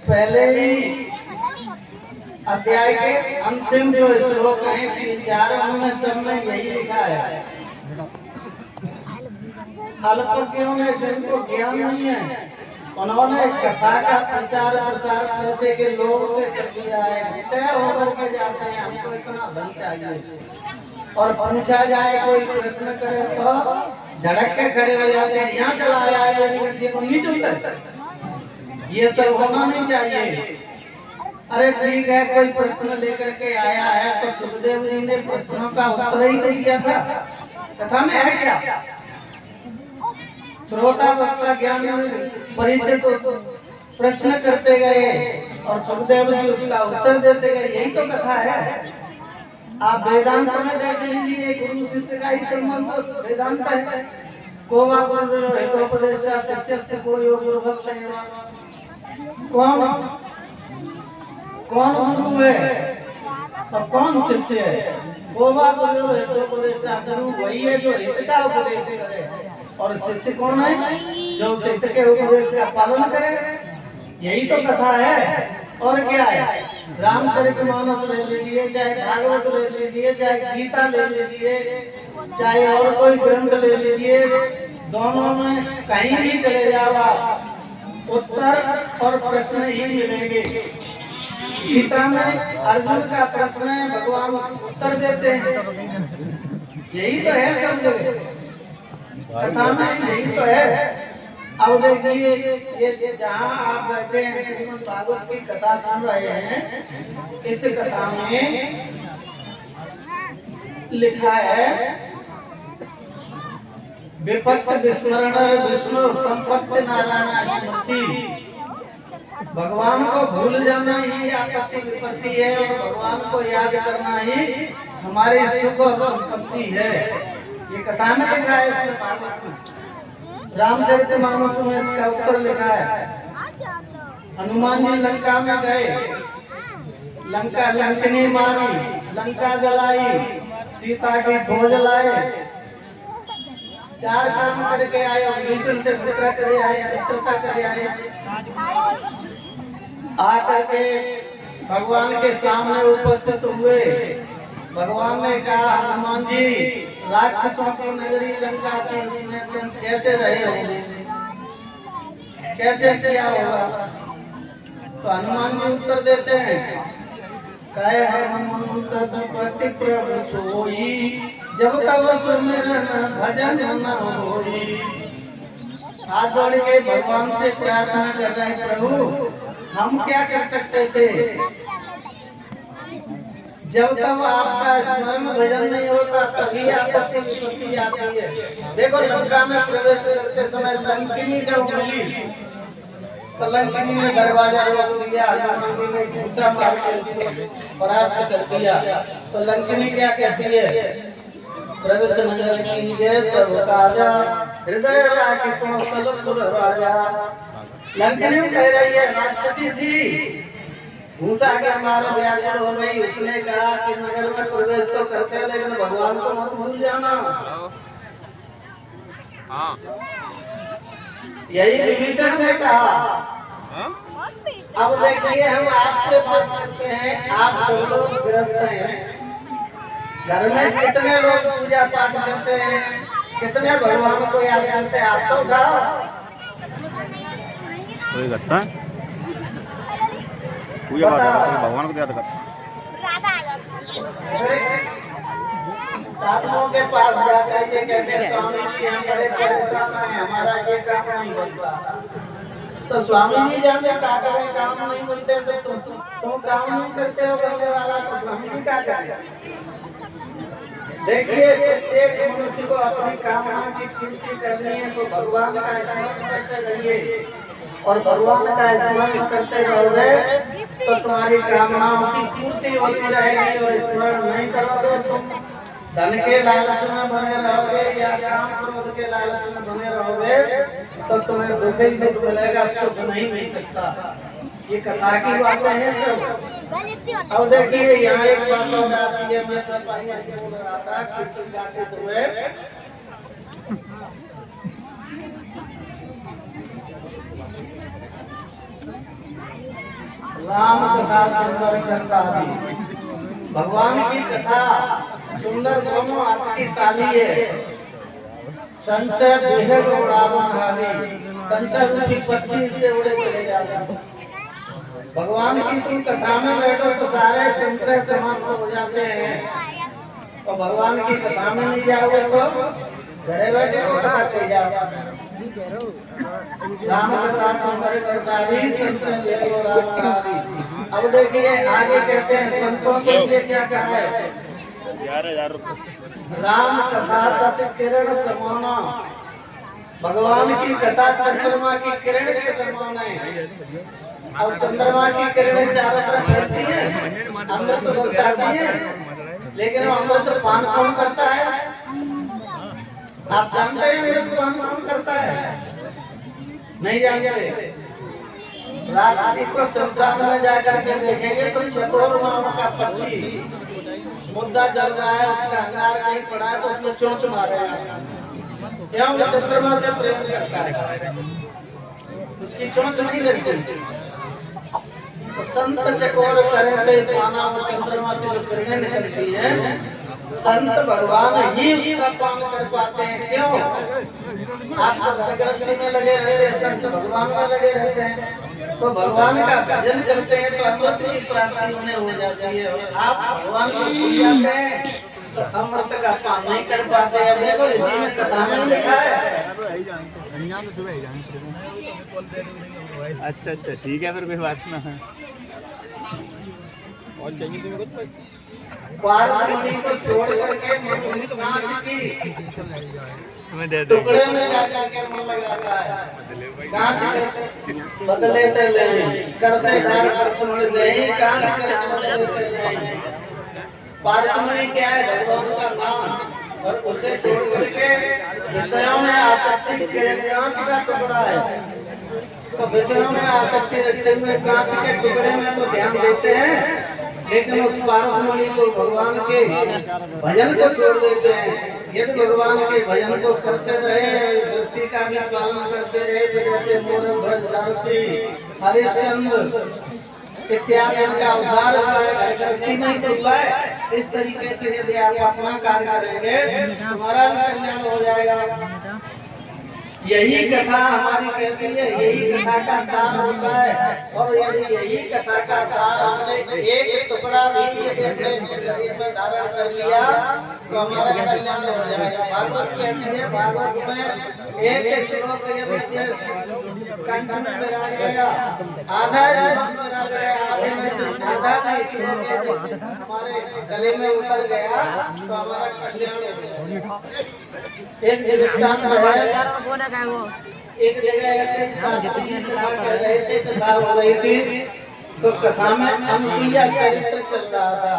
पहले ही अध्याय के अंतिम जो श्लोक है 3-4 उनमें सब में यही लिखा है, अल्पज्ञों ने जिनको ज्ञान नहीं है उन्होंने कथा का प्रचार प्रसार पैसे के लोभ से कर दिया है। तय होकर के जाते हैं हमको इतना धन चाहिए, और पूछा जाए कोई प्रश्न करे तो झड़क के खड़े हो जाते हैं, यहाँ चला आया है मेरी गद्दी को नीचे उतर। ये सब होना नहीं चाहिए। अरे ठीक है, कोई प्रश्न लेकर के आया है तो सुखदेव जी ने प्रश्नों का उत्तर ही तो दिया था। कथा में है क्या? श्रोता वक्ता ज्ञान परिचित प्रश्न करते गए और सुखदेव जी उसका उत्तर देते गए, यही तो कथा है। आप वेदांत में देख लीजिए, गुरु शिष्य का ही संबंध वेदांत है। कोवा गुरु हितोपदेष्टा शिष्यस्य को योग गुरु भक्त है। कौन गुरु है और कौन शिष्य है? कोवा गुरु हितोपदेष्टा, गुरु वही है जो हित का उपदेश करे, और शिष्य कौन है? जो हित के उपदेश का पालन करे। यही तो कथा है। और क्या है? रामचरितमानस ले लीजिए, चाहे भागवत ले लीजिए, चाहे गीता ले लीजिए, चाहे और कोई ग्रंथ ले लीजिए, दोनों में कहीं भी चले जाओ आप उत्तर और प्रश्न ही मिलेंगे। गीता में अर्जुन का प्रश्न है, भगवान उत्तर देते हैं। यही तो है सब जगह कथा में, यही तो है। अब देखिए, ये जहाँ आप बैठे हैं श्रीमद् भागवत की कथा सुन रहे हैं, इस कथा में लिखा है विपत्ति विस्मरण विष्णु संपत्ति नारायण स्मृति। भगवान को भूल जाना ही आपत्ति विपत्ति है, और भगवान को याद करना ही हमारी सुख और संपत्ति है। ये कथा में लिखा है, इसमें भागवत में। रामचरितमानस में इसका उत्तर लिखा है। हनुमान जी लंका में गए, लंकनी मारी, लंका जलाई, सीता की खोज लाए, 4 काम करके आए, भीषण से मित्रता करे आए, आकर के भगवान के सामने उपस्थित हुए। भगवान ने कहा, हनुमान जी, राक्षसों की नगरी लंका थी, उसमें तुम कैसे रहे होंगे, कैसे किया होगा? तो हनुमान जी उत्तर देते हैं, कहे हनुमंत पति प्रभु सोई, जब तब सुमिरन भजन न होई। हाथ जोड़ के भगवान से प्रार्थना कर रहे हैं, प्रभु हम क्या कर सकते थे? जब तक आपका स्मरण भजन नहीं होता तभी आपत्ति विपत्ति आती है। देखो, लंका में प्रवेश करते समय लंकिनी जब मिली तो लंकिनी ने दरवाजा रोक दिया, हनुमान जी ने पूछा मार के परास्त कर दिया। तो लंकिनी क्या कहती है? प्रवेश नगर कीजिए सब काजा, हृदय राखितो सलपुर राजा। लंकिनी कह रही है, राक्षसी थी, भूसा के मारो व्याकुल हो गई। उसने कहा कि नगर में प्रवेश तो करते हैं, लेकिन भगवान को मत भूल जाना। यही विभीषण ने कहा। अब देखिए, हम आपसे बात करते हैं, आप सब लोग ग्रस्त हैं, घर में कितने लोग पूजा पाठ करते हैं, कितने भगवान को याद करते हैं? आप तो उठाओ। पूजा पाठ भगवान को याद कर। साधुओं के पास जाकर के कहते, स्वामी जी हम बड़े परेशान हैं, हमारा ये काम नहीं बनता। तो स्वामी जी जाने क्या करें, काम नहीं बनते तो तुम काम नहीं करते हो करने वाला, तो स्वामी जी क्या करें? देखिए, प्रत्येक मनुष्य को अपनी कामना की पूर्ति करनी है तो भगवान का स्मरण करते रहिए, और भगवान का स्मरण करते रहोगे तो तुम्हारी कामनाओं की पूर्ति होती रहेगी। और स्मरण नहीं करोगे, तुम धन के लालच में बने रहोगे या काम क्रोध के लालच में बने रहोगे तो तुम्हें दुख ही दुख मिलेगा, सुख नहीं मिल सकता। ये कथा की बातें हैं सब। अब देखिए, यहाँ एक बात और आती है, मैं सब बोल रहा था कीर्तन गाते समय, राम कथा सुंदर करता भी। भगवान की कथा सुंदर दोनों हाथ की ताली है। संशय बेहद उड़ावन हारी, संशय रूपी पक्षी से उड़े चले जाते। भगवान की तुम कथा में बैठो तो सारे संशय समाप्त हो जाते हैं, और भगवान की कथा में नहीं जाओगे तो घरे बैठे को कथा कही जाओ। राम कथा सुंदर करता भी, संशय बेहद उड़ावन हारी। अब देखिए आगे कहते हैं संतों के लिए क्या कहा है। 11,000 रुपये। राम कथा सच किरण समाना। भगवान की कथा चंद्रमा की किरण के समान है। अब चंद्रमा की किरणें चारों तरफ फैलती है, अमृत बरसाती है, लेकिन वो अमृत पान कौन करता है? आप जानते हैं अमृत पान कौन करता है? नहीं जानते। रात्रि को शमशान में जाकर के देखेंगे तो चकोर नाम का पक्षी मुद्दा जल रहा है, उसका अंगार कहीं पड़ा है तो उसमें चोंच मारेगा। क्यों? वो चंद्रमा से प्रेम करता है, उसकी चोंच नहीं लगती। तो संत चकोर करें तो पाना वो चंद्रमा से जो किरणें निकलती है, संत भगवान ही उसका पान कर पाते हैं। क्यों? आप तो घर गृहस्थी में लगे रहते हैं, संत भगवान में लगे रहते हैं, तो भगवान का भजन करते हैं तो अमृत की प्राप्ति उन्हें हो जाती है। और आप भगवान को भूल जाते हैं तो अमृत का पान नहीं कर पाते हैं। देखो इसी में कथा में लिखा है। अच्छा अच्छा ठीक है, फिर कोई बात ना है। और चाहिए तुम्हें कुछ? पार्वती को छोड़ करके मनुष्य कांच की टुकड़े में जाकर के मन लगाता है। कांच के बदले ते ले कर से धार कर सुन ले, कांच के बदले ते ले। पार्वती क्या है? भगवान का नाम, और उसे छोड़ करके विषयों में आसक्ति के कांच का टुकड़ा है। तो विषयों में आसक्ति रखते हुए कांच के टुकड़े में तो ध्यान देते हैं, लेकिन उस पारसमणि को भगवान के भजन को छोड़ देते हैं। यदि भगवान के भजन को करते रहे, दृष्टि का भी पालन करते रहे, तो जैसे मोरध्वज नरसी हरिश्चंद्र इत्यादि का उद्धार हुआ है, गृहस्थी में ही हुआ है। इस तरीके से यदि आप अपना कार्य करेंगे तुम्हारा भी कल्याण हो जाएगा। यही कथा हमारी कहती है, यही कथा का सार होता है। और यदि यही कथा का सार हमने एक टुकड़ा भी यदि अपने शरीर में धारण कर लिया तो हमारा कल्याण हो जाएगा। भागवत कहती है, भागवत में एक श्लोक यदि कंठ में विराज गया, आधा श्लोक विराज गया, आधे में से आधा श्लोक यदि हमारे गले में उतर गया तो हमारा कल्याण हो जाएगा। एक दृष्टांत है, एक जगह ऐसे शास्त्री जी कथा कर रहे थे, कथा हो रही थी, तो कथा में अनुसुईया चरित्र चल रहा था।